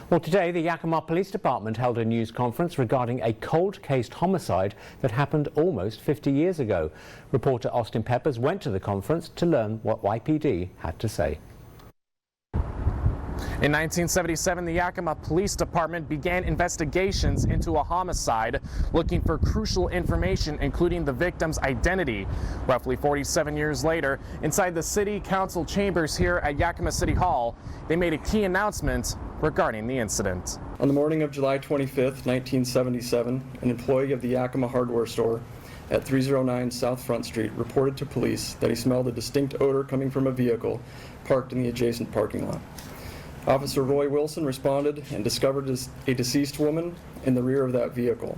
Well, today the Yakima Police Department held a news conference regarding a cold-case homicide that happened almost 50 years ago. Reporter Austin Peppers went to the conference to learn what YPD had to say. In 1977, the Yakima Police Department began investigations into a homicide, looking for crucial information, including the victim's identity. Roughly 47 years later, inside the City Council chambers here at Yakima City Hall, they made a key announcement regarding the incident. On the morning of July 25th, 1977, an employee of the Yakima hardware store at 309 South Front Street reported to police that he smelled a distinct odor coming from a vehicle parked in the adjacent parking lot. Officer Roy Wilson responded and discovered a deceased woman in the rear of that vehicle.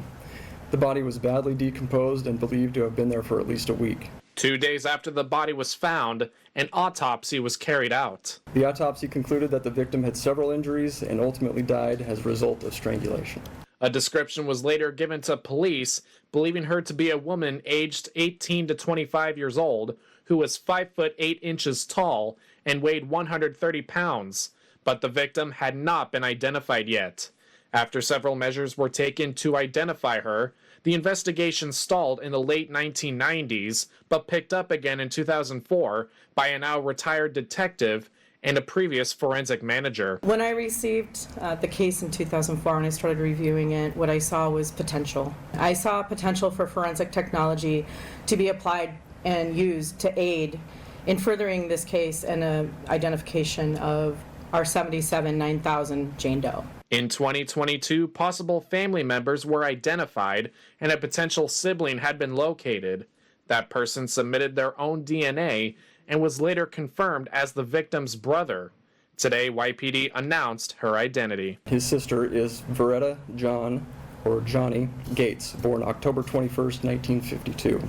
The body was badly decomposed and believed to have been there for at least a week. 2 days after the body was found, an autopsy was carried out. The autopsy concluded that the victim had several injuries and ultimately died as a result of strangulation. A description was later given to police, believing her to be a woman aged 18 to 25 years old who was 5 foot 8 inches tall and weighed 130 pounds. But the victim had not been identified yet. After several measures were taken to identify her, the investigation stalled in the late 1990s, but picked up again in 2004 by a now retired detective and a previous forensic manager. When I received the case in 2004 and I started reviewing it, what I saw was potential. I saw potential for forensic technology to be applied and used to aid in furthering this case and an identification of our 77-9000 Jane Doe. In 2022, possible family members were identified and a potential sibling had been located. That person submitted their own DNA and was later confirmed as the victim's brother. Today, YPD announced her identity. His sister is Veretta John, or Johnny, Gates, born October 21st, 1952.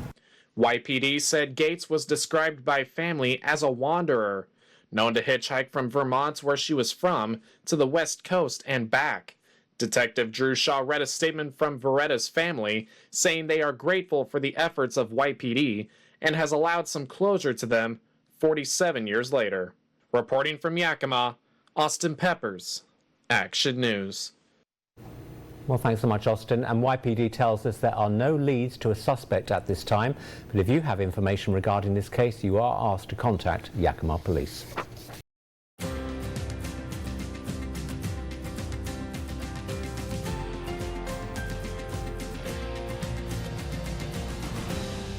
YPD said Gates was described by family as a wanderer, known to hitchhike from Vermont, where she was from, to the West Coast and back. Detective Drew Shaw read a statement from Veretta's family, saying they are grateful for the efforts of YPD and has allowed some closure to them 47 years later. Reporting from Yakima, Austin Peppers, Action News. Well, thanks so much, Austin. And YPD tells us there are no leads to a suspect at this time. But if you have information regarding this case, you are asked to contact Yakima Police.